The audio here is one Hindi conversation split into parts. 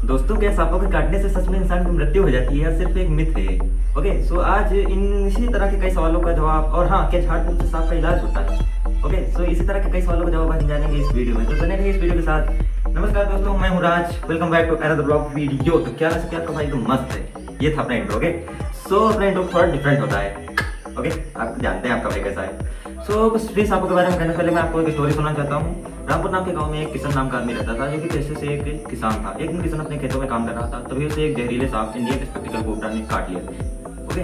दोस्तों, क्या सांपों के काटने से सच में इंसान की मृत्यु हो जाती है या सिर्फ एक मिथ है? ओके, सो आज इन इसी तरह के कई सवालों का जवाब, और हाँ, क्या झाड़ फूक से सांप का इलाज होता है? ओके, सो इसी तरह के कई सवालों का जवाब आज जानेंगे इस वीडियो में, तो बने रहिए इस वीडियो के साथ। नमस्कार दोस्तों, मैं हूँ Raj. Welcome back to another blog video. तो क्या वैसे आपका भाई तो मस्त है। ये था अपना इंट्रो। ओके, सो अपना इंट्रो थोड़ा डिफरेंट होता है। ओके, आप जानते हैं आपका भाई कैसा है। सो कुछ भी सांपों के बारे में कहने से पहले मैं आपको एक स्टोरी सुनाना चाहता हूँ। रामपुर नाम के गांव में एक किसान नाम का आदमी रहता था, जो कि पेशे से एक किसान था। एक दिन किसान अपने खेतों में काम कर रहा था, तभी उसे एक जहरीले सांप इंडियन स्पेक्टिकल कोबरा ने काट लिया। ओके,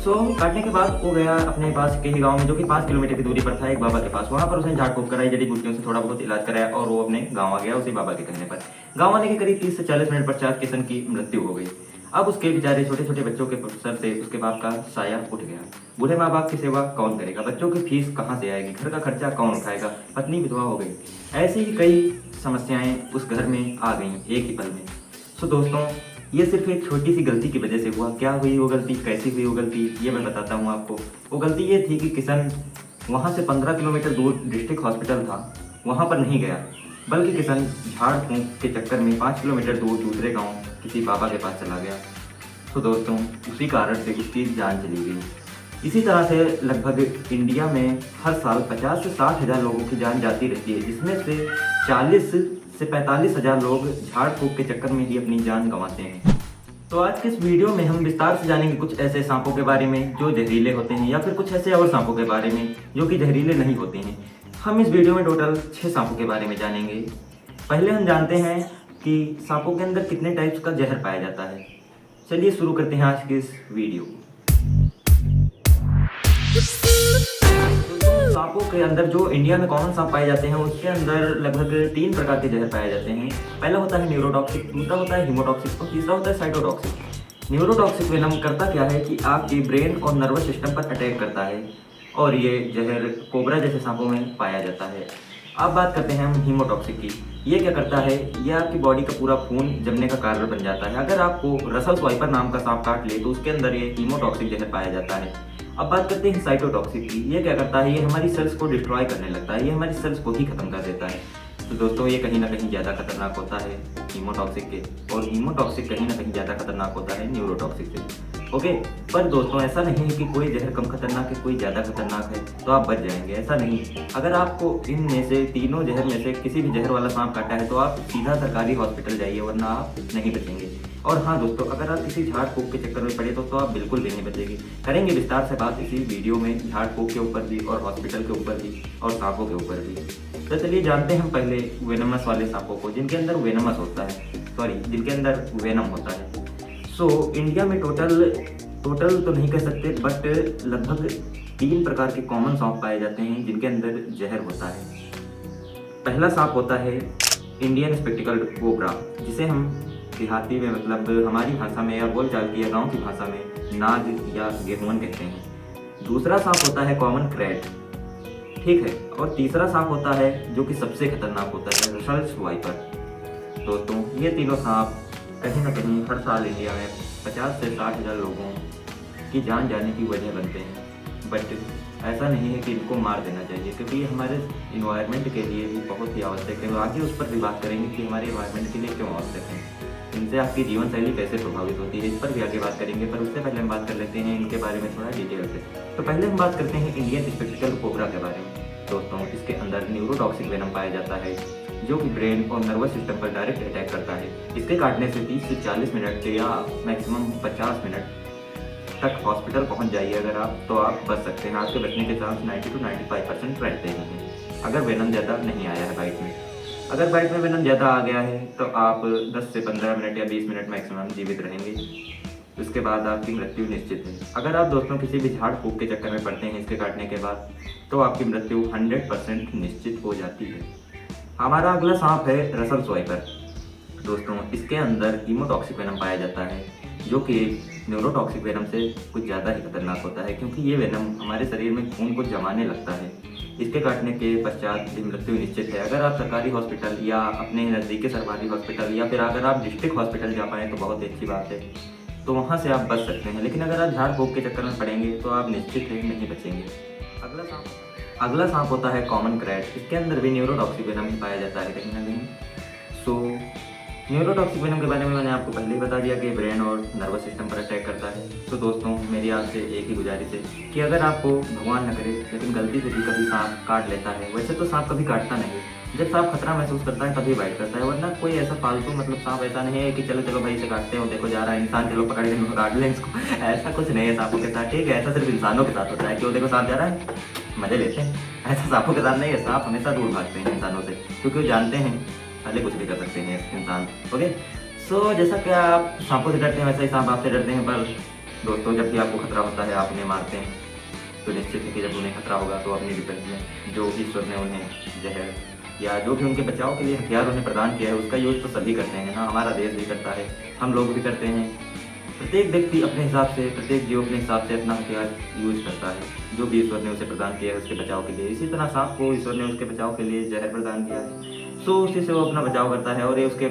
सो काटने के बाद वो गया अपने पास के ही गांव में, जो कि 5 किलोमीटर की दूरी पर था, एक बाबा के पास। वहां पर उसने झाड़ फूक कराई, जड़ी बूटियों से थोड़ा बहुत इलाज कराया और वो अपने गाँव आ गया उसी बाबा के कहने पर। गाँव आने के करीब 30 से 40 मिनट पश्चात किसान की मृत्यु हो गई। अब उसके बेचारे छोटे छोटे बच्चों के सर से उसके बाप का साया उठ गया। बूढ़े माँ बाप की सेवा कौन करेगा? बच्चों की फीस कहाँ से आएगी? घर का खर्चा कौन उठाएगा? पत्नी विधवा हो गई। ऐसी ही कई समस्याएं उस घर में आ गईं एक ही पल में। सो दोस्तों, ये सिर्फ एक छोटी सी गलती की वजह से हुआ। क्या हुई वो गलती, कैसी हुई वो गलती, ये मैं बताता हूँ आपको। वो गलती ये थी कि किसान वहाँ से 15 किलोमीटर दूर डिस्ट्रिक्ट हॉस्पिटल था, वहाँ पर नहीं गया, बल्कि किसान झाड़ फूंक के चक्कर में 5 किलोमीटर दूर दूसरे गांव किसी बाबा के पास चला गया। तो दोस्तों, उसी कारण से उसकी जान चली गई। इसी तरह से लगभग इंडिया में हर साल 50 से 60 हज़ार लोगों की जान जाती रहती है, जिसमें से 40 से 45 हज़ार लोग झाड़ फूक के चक्कर में ही अपनी जान गंवाते हैं। तो आज के इस वीडियो में हम विस्तार से जानेंगे कुछ ऐसे सांपों के बारे में जो जहरीले होते हैं, या फिर कुछ ऐसे और सांपों के बारे में जो कि जहरीले नहीं होते हैं। हम इस वीडियो में टोटल 6 सांपों के बारे में जानेंगे। पहले हम जानते हैं कि सांपों के अंदर कितने टाइप्स का जहर पाया जाता है। चलिए शुरू करते हैं आज की इस वीडियो। सांपों के अंदर जो इंडिया में कॉमन सांप पाए जाते हैं, उसके अंदर लगभग 3 प्रकार के जहर पाए जाते हैं। पहला होता है न्यूरोटॉक्सिक, दूसरा होता है हीमोटॉक्सिक और तीसरा होता है साइटोटॉक्सिक। न्यूरोटॉक्सिक वेनम करता क्या है कि आपके ब्रेन और नर्वस सिस्टम पर अटैक करता है, और ये जहर कोबरा जैसे सांपों में पाया जाता है। अब बात करते हैं हम हीमोटॉक्सिक की। ये क्या करता है? ये आपकी बॉडी का पूरा खून जमने का कारण बन जाता है। अगर आपको रसल स्वाइपर नाम का सांप काट ले तो उसके अंदर ये हीमोटॉक्सिक जहर पाया जाता है। अब बात करते हैं साइटोटॉक्सिक की। ये क्या करता है? ये हमारी सेल्स को डिस्ट्रॉय करने लगता है, ये हमारी सेल्स को ही खत्म कर देता है। तो दोस्तों, ये कहीं ना कहीं ज़्यादा खतरनाक होता है हीमोटॉक्सिक के, और हीमोटॉक्सिक कहीं ना कहीं ज़्यादा खतरनाक होता है न्यूरोटॉक्सिक से। ओके, पर दोस्तों ऐसा नहीं है कि कोई जहर कम खतरनाक है, कोई ज़्यादा खतरनाक है तो आप बच जाएंगे, ऐसा नहीं। अगर आपको इनमें से तीनों जहर में से किसी भी जहर वाला सांप काटा है तो आप सीधा सरकारी हॉस्पिटल जाइए, वरना आप नहीं बचेंगे। और हाँ दोस्तों, अगर आप किसी झाड़ फूक के चक्कर में पड़े तो आप बिल्कुल भी नहीं बचेंगे। करेंगे विस्तार से बात इसी वीडियो में झाड़ फूक के ऊपर भी, और हॉस्पिटल के ऊपर भी, और सांपों के ऊपर भी। तो चलिए जानते हैं हम पहले वेनमस वाले सांपों को, जिनके अंदर वेनमस होता है, जिनके अंदर वेनम होता है। सो इंडिया में टोटल तो नहीं कह सकते, बट लगभग 3 प्रकार के कॉमन सांप पाए जाते हैं जिनके अंदर जहर होता है। पहला सांप होता है इंडियन स्पेक्टिकल कोबरा, जिसे हम देहाती में, मतलब हमारी भाषा में या बोलचाल की या गाँव की भाषा में नाग या गेहुमन कहते हैं। दूसरा सांप होता है कॉमन क्रैट, ठीक है। और तीसरा सांप होता है जो कि सबसे खतरनाक होता है, रसल स्वाइपर। दोस्तों, ये तीनों सांप कहीं ना कहीं हर साल इंडिया में 50 से 60 हज़ार लोगों की जान जाने की वजह बनते हैं। बट ऐसा नहीं है कि इनको मार देना चाहिए, क्योंकि ये हमारे इन्वायरमेंट के लिए भी बहुत ही आवश्यक है। आगे उस पर भी बात करेंगे कि हमारे इन्वायरमेंट के लिए क्यों आवश्यक है, इनसे आपकी जीवन शैली कैसे प्रभावित होती है, इस पर भी आगे बात करेंगे। पर उससे पहले हम बात कर लेते हैं इनके बारे में थोड़ा डिटेल से। तो पहले हम बात करते हैं इंडियन स्पेक्टिकल कोबरा के बारे में। दोस्तों, इसके अंदर न्यूरोटॉक्सिक वेनम पाया जाता है, जो कि ब्रेन और नर्वस सिस्टम पर डायरेक्ट अटैक करता है। इसके काटने से 30 से 40 मिनट या मैक्सिमम 50 मिनट तक हॉस्पिटल पहुंच जाइए अगर आप, तो आप बच सकते हैं। आपके बचने के चांस 90 to 95% रहते ही हैं, अगर वेनम ज़्यादा नहीं आया है बाइट में। अगर बाइट में वेनम ज़्यादा आ गया है तो आप 10 से 15 मिनट या 20 मिनट मैक्सिमम जीवित रहेंगे, उसके बाद आपकी मृत्यु निश्चित है। अगर आप दोस्तों किसी भी झाड़ फूक के चक्कर में पड़ते हैं इसके काटने के बाद, तो आपकी मृत्यु 100% निश्चित हो जाती है। हमारा अगला सांप है रसल स्वाइपर। दोस्तों, इसके अंदर हीमोटॉक्सिक वेनम पाया जाता है, जो कि न्यूरोटॉक्सिक वेनम से कुछ ज़्यादा ही खतरनाक होता है, क्योंकि ये वेनम हमारे शरीर में खून को जमाने लगता है। इसके काटने के पश्चात मृत्यु निश्चित है। अगर आप सरकारी हॉस्पिटल या अपने नज़दीकी सरकारी हॉस्पिटल, या फिर अगर आप डिस्ट्रिक्ट हॉस्पिटल जा पाएँ तो बहुत ही अच्छी बात है, तो वहाँ से आप बच सकते हैं। लेकिन अगर आप झाड़ फूक के चक्कर में पड़ेंगे तो आप निश्चित ही नहीं बचेंगे। अगला सांप होता है कॉमन क्रैट। इसके अंदर भी न्यूरोटॉक्सिक वेनम ही पाया जाता है कहीं ना कहीं। सो न्यूरोटॉक्सिक वेनम के बारे में मैंने आपको पहले ही बता दिया कि ब्रेन और नर्वस सिस्टम पर अटैक करता है। तो दोस्तों मेरी आपसे एक ही गुजारिश है कि अगर आपको भगवान न करे लेकिन गलती से भी कभी सांप काट लेता है, वैसे तो सांप कभी काटता नहीं, जब सांप खतरा महसूस करता है तभी बाइट करता है, वरना कोई ऐसा फालतू मतलब सांप ऐसा नहीं है कि चलो चलो भाई इसे काटते हो, देखो जा रहा है इंसान, चलो पकड़ के काट लें इसको। ऐसा कुछ नहीं है सांपों के साथ, ठीक है? ऐसा सिर्फ इंसानों के साथ होता है कि वो देखो सांप जा रहा है मजे लेते हैं, ऐसा सांपों के साथ नहीं है। सांप हमेशा दूर भागते हैं इंसानों से क्योंकि वो जानते हैं पहले कुछ भी कर सकते हैं इंसान। ओके, सो जैसा कि आप सांपों से डरते हैं वैसा ही सांप आपसे डरते हैं। पर दोस्तों जब भी आपको खतरा होता है आप उन्हें मारते हैं, तो निश्चित है कि जब उन्हें खतरा होगा तो अपनी डिफेंस में जो ईश्वर ने उन्हें जहर या जो भी उनके बचाव के लिए हथियार उन्हें प्रदान किया है उसका यूज तो सभी करते हैं ना, हमारा देश भी करता है, हम लोग भी करते हैं। प्रत्येक व्यक्ति अपने हिसाब से, प्रत्येक जीव अपने हिसाब से अपना हथियार यूज करता है जो भी ईश्वर ने उसे प्रदान किया है उसके बचाव के लिए। इसी तरह सांप को ईश्वर ने उसके बचाव के लिए जहर प्रदान किया है, सो उसी से वो अपना बचाव करता है और ये उसके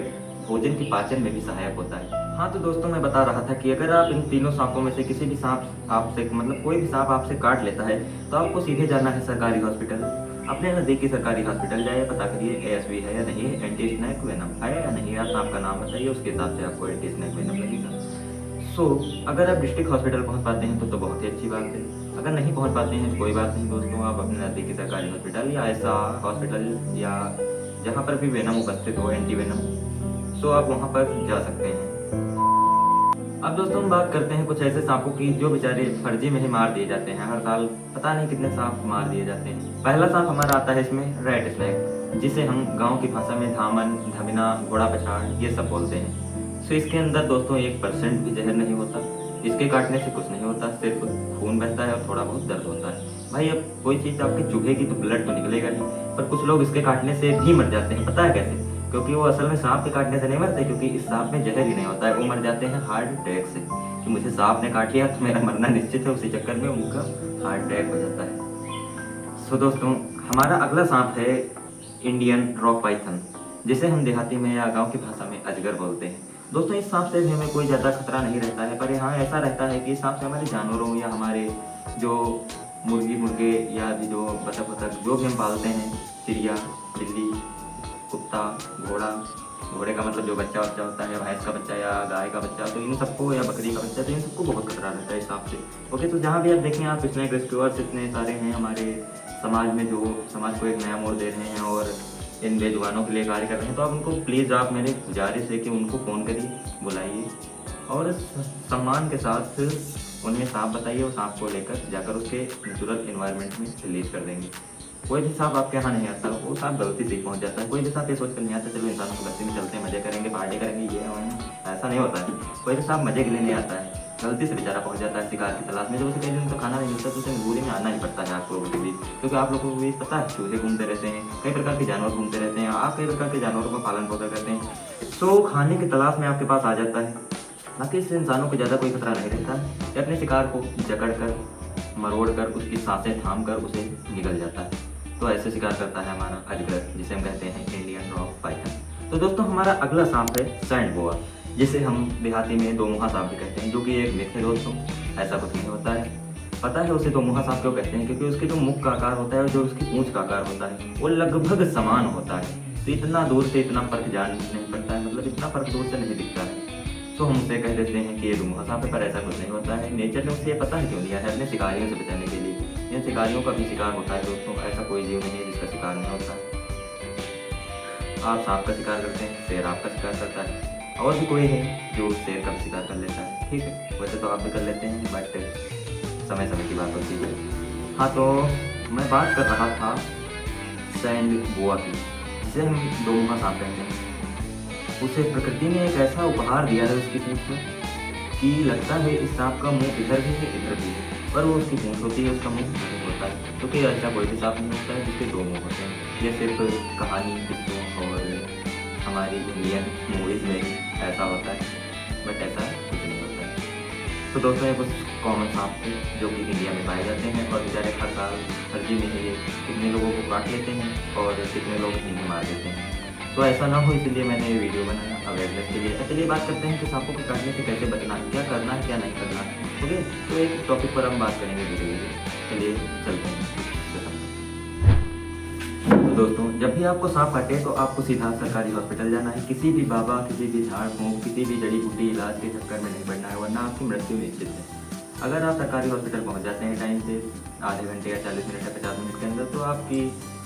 भोजन की पाचन में भी सहायक होता है। हाँ तो दोस्तों मैं बता रहा था कि अगर आप इन तीनों सांपों में से किसी भी सांप आपसे मतलब कोई भी सांप आपसे काट लेता है तो आपको सीधे जाना है सरकारी हॉस्पिटल। अपने नज़दीकी सरकारी हॉस्पिटल जाइए, पता करिए एएसवी है या नहीं, एंटी स्नेक वेनम है या नहीं, आप सांप का नाम बताइए, उसके हिसाब से आपको एंटी स्नेक वेनम लगेगा। सो अगर आप डिस्ट्रिक्ट हॉस्पिटल पहुंच पाते हैं तो बहुत ही अच्छी बात है, अगर नहीं पहुंच पाते हैं तो कोई बात नहीं दोस्तों, आप अपने नज़दीकी सरकारी हॉस्पिटल या ऐसा हॉस्पिटल या जहाँ पर भी वेनम उपस्थित हो, एंटी वेनम, सो आप वहाँ पर जा सकते हैं। अब दोस्तों हम बात करते हैं कुछ ऐसे सांपों की जो बेचारे फर्जी में ही मार दिए जाते हैं। हर साल पता नहीं कितने सांप मार दिए जाते हैं। पहला सांप हमारा आता है इसमें रेड स्नेक, जिसे हम गांव की भाषा में धामन, धमिना, घोड़ा पछाड़ ये सब बोलते हैं। सो इसके अंदर दोस्तों 1% भी जहर नहीं होता, इसके काटने से कुछ नहीं होता, सिर्फ खून बहता है और थोड़ा बहुत दर्द होता है। भाई अब कोई चीज़ आपकी चुभेगी तो ब्लड तो निकलेगा नहीं, पर कुछ लोग इसके काटने से भी मर जाते हैं। पता है कैसे? क्योंकि वो असल में सांप के काटने से नहीं मरते, क्योंकि इस सांप में जहर ही नहीं होता है, वो मर जाते हैं हार्ट अटैक से कि मुझे सांप ने काट लिया तो मेरा मरना निश्चित है, उसी चक्कर में उनका हार्ट अटैक हो जाता है। सो दोस्तों हमारा अगला सांप है इंडियन रॉक पाइथन, जिसे हम देहाती में या गाँव की भाषा में अजगर बोलते हैं। दोस्तों इस सांप से भी हमें कोई ज़्यादा खतरा नहीं रहता है, पर यहाँ ऐसा रहता है कि इस सांप से हमारे जानवरों या हमारे जो मुर्गी मुर्गे या भी जो बतख वतख जो भी हम पालते हैं, चिड़िया, बिल्ली, कुत्ता, घोड़े का मतलब जो बच्चा होता है, भैंस का बच्चा या गाय का बच्चा, तो इन सबको या बकरी का बच्चा, तो इन सबको बहुत खतरा रहता है इस सांप से। ओके, तो जहाँ भी आप देखें आप स्नेक रेस्क्यूअर्स इतने सारे हैं हमारे समाज में जो समाज को एक नया मोड़ दे रहे हैं और इन बेजुबानों के लिए कार्य कर रहे हैं, तो आप उनको प्लीज़, आप मेरी गुजारिश है कि उनको फ़ोन करिए, बुलाइए और सम्मान के साथ उन्हें सांप बताइए, वो सांप को लेकर जाकर उसके नेचुरल इन्वायरमेंट में रिलीज कर देंगे। कोई भी सांप आपके यहाँ नहीं आता, वो सांप गलती से ही पहुँच जाता है। कोई भी सांप ये सोच कर नहीं आता चलो इंसानों की बस्ती में चलते हैं, मजे करेंगे, पार्टी करेंगे, ये ऐसा नहीं होता है। कोई भी सांप मजे के लिए नहीं आता है, गलती से बेचारा पहुँच जाता है शिकार की तलाश में। जब उसे कई दिन तो खाना नहीं मिलता तो उसे मजबूरी में आना ही पड़ता है आप लोगों के बीच, क्योंकि आप लोगों को भी पता है चूहे घूमते रहते हैं, कई प्रकार के जानवर घूमते रहते हैं, आप कई प्रकार के जानवरों का पालन पोषण करते हैं, सो खाने की तलाश में आपके पास आ जाता है। बाकी इससे इंसानों को ज़्यादा कोई खतरा नहीं रहता है, ये अपने शिकार को जकड़ कर, मरोड़ कर, उसकी सांसें थाम कर उसे निगल जाता है। तो ऐसे शिकार करता है हमारा अजगर, जिसे हम कहते हैं इंडियन रॉक पाइथन। तो दोस्तों हमारा अगला सांप है सैंड बोआ, जिसे हम देहाती में दो मुहा सांप भी कहते हैं, जो कि एक मिथ है दोस्तों, ऐसा कुछ नहीं होता है। पता है उसे दो मुहा सांप क्यों कहते हैं? क्योंकि उसके जो मुख का आकार होता है और जो उसकी पूंछ का आकार होता है वो लगभग समान होता है, तो इतना दूर से इतना फर्क जान नहीं पड़ता है, मतलब इतना फर्क दूर से नहीं दिखता है। तो हम उसे कह देते हैं कि ये दो मुहा सांप है, पर ऐसा कुछ नहीं होता है। नेचर ने उसे पता है क्यों दिया है, अपने शिकारियों से बचाने के लिए। इन शिकारियों का भी शिकार होता है दोस्तों, ऐसा कोई जीव नहीं है जिसका शिकार नहीं होता। आप सांप का शिकार करते हैं, शेर आपका शिकार करता है, और भी कोई है जो शेर का भी शिकार कर लेता है, ठीक है, वैसे तो आप भी कर लेते हैं, बट समय समय की बात होती है। हाँ तो मैं बात कर रहा था सैंड बोआ की, जिसे हम दो मुहा सांप कहते हैं। उसे प्रकृति ने एक ऐसा उपहार दिया है उसकी पूंछ में कि लगता है इस सांप का मुंह इधर भी है इधर भी है, पर वो उसकी पूंछ होती है, उसका मुंह नहीं होता है, क्योंकि ऐसा कोई भी सांप नहीं होता है जिसके दो मुंह होते हैं। ये सिर्फ कहानी, किस्सों और हमारी इंडियन मूवीज़ में ही ऐसा होता है, बट ऐसा कुछ नहीं होता है। तो दोस्तों ये कुछ कॉमन सांप थे जो कि इंडिया में पाए जाते हैं, और बेचारे हर साल फर्जी में ये कितने लोगों को काट लेते हैं और कितने लोग इन्हें मार देते हैं। तो ऐसा ना हो इसलिए मैंने ये वीडियो बनाया अवेयरनेस के लिए। चलिए बात करते हैं कि सांपों को काटने से कैसे बचना है, क्या करना है क्या नहीं करना है। ओके, तो एक टॉपिक पर हम बात करेंगे धीरे धीरे। चलिए चलते हैं। दोस्तों, जब भी आपको सांप काटे तो आपको सीधा सरकारी हॉस्पिटल जाना है। किसी भी बाबा, किसी भी झाड़ फूँक, किसी भी जड़ी बूटी इलाज के चक्कर में नहीं पड़ना है, वरना आपकी मृत्यु निश्चित है। अगर आप सरकारी हॉस्पिटल पहुंच जाते हैं टाइम से, आधे घंटे या 40 मिनट या 50 मिनट के अंदर, तो आपकी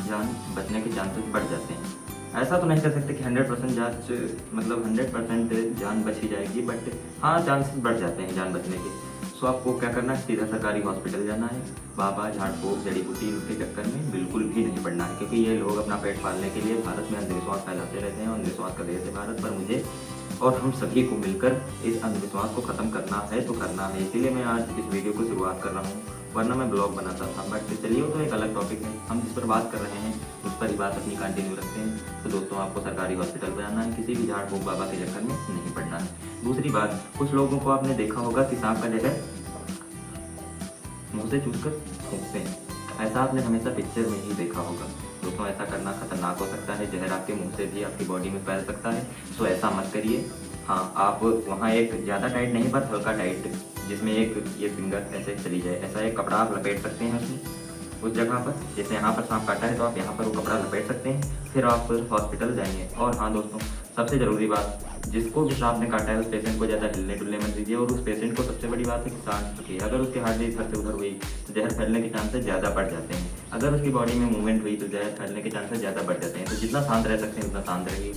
जान बचने के चांसेस बढ़ जाते हैं। ऐसा तो नहीं कर सकते कि 100% जांच मतलब 100% जान बच ही जाएगी, बट हाँ चांसेस बढ़ जाते हैं जान बचने के। सो आपको क्या करना है, सीधा सरकारी हॉस्पिटल जाना है। बाबा, झाड़ फूँक, जड़ी बूटी के चक्कर में बिल्कुल भी नहीं पड़ना है, क्योंकि ये लोग अपना पेट पालने के लिए भारत में अंधविश्वास फैलाते रहते हैं। अंधविश्वास का देश है भारत, पर मुझे और हम सभी को मिलकर इस अंधविश्वास को ख़त्म करना है तो करना है। इसीलिए मैं आज इस वीडियो को शुरुआत कर रहा हूँ, वरना मैं ब्लॉग बनाता था। बट चलिए, वो तो एक अलग टॉपिक है, हम जिस पर बात कर रहे हैं उस पर ही बात अपनी कंटिन्यू रखते हैं। तो दोस्तों, आपको सरकारी हॉस्पिटल पर जाना है, किसी भी झाड़ फूँक बाबा के चक्कर में नहीं पड़ना है। दूसरी बात, कुछ लोगों को आपने देखा होगा कि सांप का जहर मुँह से चूसकर फूँकते हैं। ऐसा आपने हमेशा पिक्चर में ही देखा होगा। दोस्तों, ऐसा करना खतरनाक हो सकता है, जहर आपके मुंह से भी आपकी बॉडी में फैल सकता है। सो ऐसा मत करिए। हाँ, आप वहाँ एक ज़्यादा टाइट नहीं पर हल्का टाइट, जिसमें एक ये फिंगर ऐसे चली जाए, ऐसा एक कपड़ा आप लपेट सकते हैं उसमें, उस जगह पर। जैसे यहाँ पर सांप काटा है तो आप यहाँ पर वो कपड़ा लपेट सकते हैं, फिर आप हॉस्पिटल जाएंगे। और हाँ दोस्तों, सबसे ज़रूरी बात, जिसको भी सांप ने काटा है उस पेशेंट को ज़्यादा हिलने डुलने मत दीजिए। और उस पेशेंट को सबसे बड़ी बात है कि सांस रखिए। अगर उसकी हार्ट बीट इधर से उधर हुई तो जहर फैलने के चांसेस ज़्यादा बढ़ जाते हैं। अगर उसकी बॉडी में मूवमेंट हुई तो जहर फैलने के चांसेस ज़्यादा बढ़ जाते हैं। तो जितना शांत रह सकते हैं उतना शांत रहिए।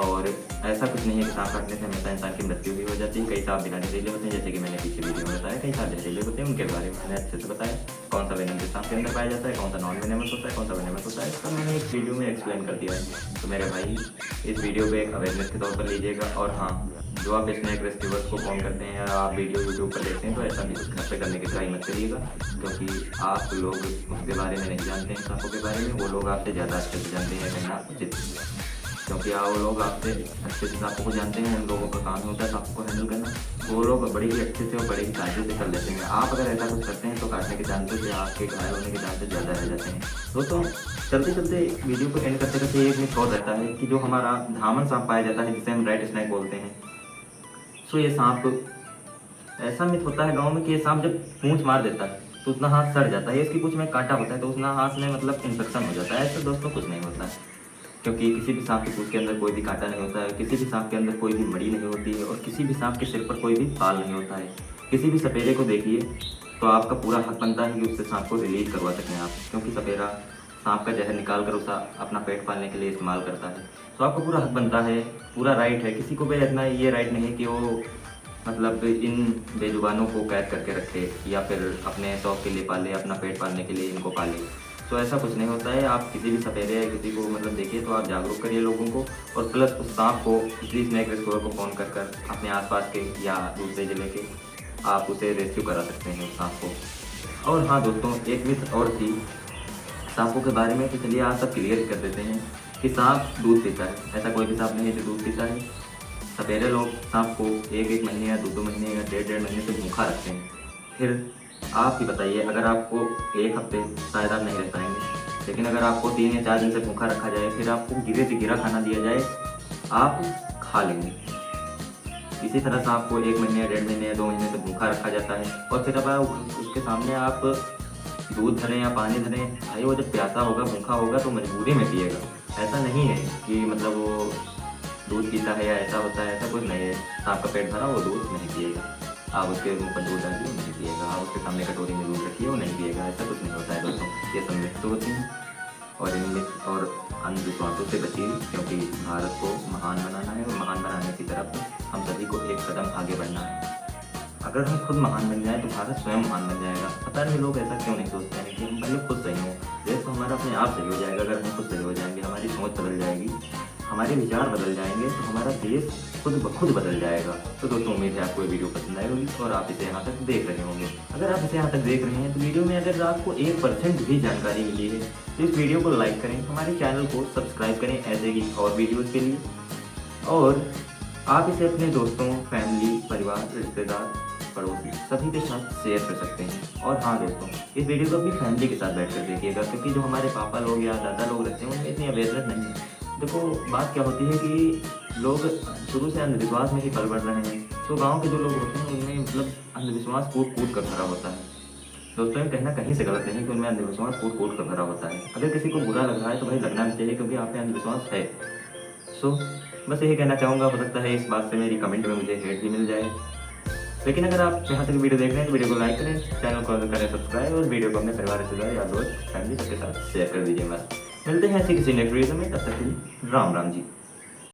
और ऐसा कुछ नहीं है कि सांप काटने से हमेशा इंसान की मृत्यु भी हो जाती है। कई सांप बिना जहरीले होते हैं, जैसे कि मैंने पीछे वीडियो में बताया। कई सांप जहरीले होते हैं, उनके बारे में मैंने अच्छे से बताया। कौन सा वेनम सांप के अंदर पाया जाता है, कौन सा नॉन वेनेमस होता है, कौन सा वेनेमस होता है, इसका मैंने एक वीडियो में एक्सप्लेन कर दिया है। तो मेरे भाई, इस वीडियो को एक अवेयरनेस के तौर पर लीजिएगा। और हाँ, जो आप स्नैक रेस्क्यूअर्स को फ़ोन करते हैं या आप वीडियो यूट्यूब पर देखते हैं, तो ऐसा भी घर पे करने की ट्राई मत करिएगा, क्योंकि आप लोग उसके बारे में नहीं जानते हैं, सांपों के बारे में। वो लोग आपसे ज़्यादा अच्छे से जानते हैं कहना उचित, क्योंकि वो लोग आपसे अच्छे से सांपों को जानते हैं। उन लोगों का काम होता है सांपों को हैंडल करना। वो लोग बड़े ही अच्छे से और बड़े ही कायदे से कर लेते हैं। आप अगर ऐसा कुछ करते हैं तो काटने के चांसेस या आपके घायल होने के चांसेस ज़्यादा रह जाते हैं। दोस्तों, चलते चलते वीडियो को एंड करते करते एक मिनट और रहता है कि जो हमारा धामन सांप पाया जाता है, जिसे हम रेड स्नैक बोलते हैं। सो ये सांप, ऐसा मिथ होता है गाँव में कि ये सांप जब पूँछ मार देता है तो उतना हाथ सड़ जाता है। इसकी पूँछ में कांटा होता है तो उतना हाथ में मतलब इन्फेक्शन हो जाता है। ऐसा दोस्तों कुछ नहीं होता है, क्योंकि किसी भी सांप की पूँछ के अंदर कोई भी कांटा नहीं होता है, किसी भी सांप के अंदर कोई भी मड़ी नहीं होती है, और किसी भी सांप के सिर पर कोई भी बाल नहीं होता है। किसी भी सपेरे को देखिए तो आपका पूरा हक बनता है कि उससे सांप को रिलीज करवा सकें आप, क्योंकि सपेरा सांप का जहर निकाल कर उसे अपना पेट पालने के लिए इस्तेमाल करता है। तो आपको पूरा हक बनता है, पूरा राइट है। किसी को भी इतना ये राइट नहीं है कि वो मतलब इन बेजुबानों को कैद करके रखे या फिर अपने शौक के लिए पाले, अपना पेट पालने के लिए इनको पाले। तो ऐसा कुछ नहीं होता है। आप किसी भी सपेरे या किसी को मतलब देखिए तो आप जागरूक करिए लोगों को, और प्लस उस सांप को, किसी स्नैक रेस्क्यूअर को फ़ोन कर अपने आसपास के या दूसरे ज़िले के आप उसे रेस्क्यू करा सकते हैं उस सांप को। और हाँ दोस्तों, एक मिथ और थी सांपों के बारे में, तो चलिए आज सब क्लियर कर देते हैं कि सांप दूध पीता है। ऐसा कोई भी सांप नहीं है जो दूध पीता है। सपेरे लोग सांप को 1-1 महीने या 2-2 महीने या 1.5-1.5 महीने से भूखा रखते हैं। फिर आप ही बताइए, अगर आपको 1 हफ्ते शायद आप नहीं रह पाएंगे, लेकिन अगर आपको 3 या 4 दिन से भूखा रखा जाए, फिर आपको गिरे से गिरा खाना दिया जाए, आप खा लेंगे। इसी तरह से आपको 1 महीने या 1.5 महीने या 2 महीने से भूखा रखा जाता है, और फिर अब उसके सामने आप दूध धरें या पानी धरें, भाई वो जब प्यासा होगा, भूखा होगा तो मजबूरी में पिएगा। ऐसा नहीं है कि मतलब वो दूध पीता है या ऐसा होता है, ऐसा कुछ नहीं है। आपका पेट भरा, वो दूध नहीं पिएगा। आप उसके मुँह पर दूध डालिए, वो नहीं पिएगा। आप उसके सामने कटोरी में दूध रखिए, वो नहीं पिएगा। ऐसा कुछ नहीं होता है दोस्तों। ये सब मिथ तो होती हैं, और इन मिथ और अंधविश्वासों से बचिए, क्योंकि भारत को महान बनाना है, और महान बनाने की तरफ हम सभी को एक कदम आगे बढ़ना है। अगर हम खुद महान बन जाए तो भारत स्वयं महान बन जाएगा। पता नहीं लोग ऐसा क्यों नहीं सोचते हैं कि हम पहले खुद सही हों। देश तो हमारा अपने आप सही हो जाएगा अगर हम खुद सही हो जाएंगे। हमारी सोच बदल जाएगी, हमारे विचार बदल जाएंगे, तो हमारा देश खुद ब खुद बदल जाएगा। तो दोस्तों, उम्मीद है आपको ये वीडियो पसंद आई होगी और आप इसे यहाँ तक देख रहे होंगे। अगर आप इसे यहाँ तक देख रहे हैं तो वीडियो में अगर आपको 1% भी जानकारी मिली है तो इस वीडियो को लाइक करें, हमारे चैनल को सब्सक्राइब करें ऐसे ही और वीडियोज़ के लिए। और आप इसे अपने दोस्तों, फैमिली, परिवार, रिश्तेदार, पड़ोसी सभी के साथ शेयर कर सकते हैं। और हाँ दोस्तों, इस वीडियो को अपनी फैमिली के साथ बैठ कर देखिएगा, क्योंकि जो हमारे पापा लोग या दादा लोग रहते हैं उनमें इतनी अवेयरनेस नहीं है। देखो, बात क्या होती है कि लोग शुरू से अंधविश्वास में ही पल बढ़ रहे हैं। तो गांव के जो लोग होते हैं उनमें मतलब अंधविश्वास कूट कूट कर भरा होता है। दोस्तों ये कहना कहीं से गलत नहीं कि उनमें अंधविश्वास कूट कूट कर भरा होता है। अगर किसी को बुरा लग रहा है तो भाई लगना भी चाहिए, क्योंकि आप में अंधविश्वास है। सो बस यही कहना चाहूँगा। हो सकता है इस बात से मेरी कमेंट में मुझे हेट भी मिल जाए, लेकिन अगर आप यहाँ तक वीडियो देख रहे हैं तो वीडियो को लाइक करें, चैनल को करें सब्सक्राइब, और वीडियो को अपने परिवार रिश्तेदार या दोस्त फैमिली सबके साथ शेयर कर दीजिए। बस मिलते हैं ऐसी किसी नेक्स्ट वीडियो में, तब तक के लिए राम राम जी।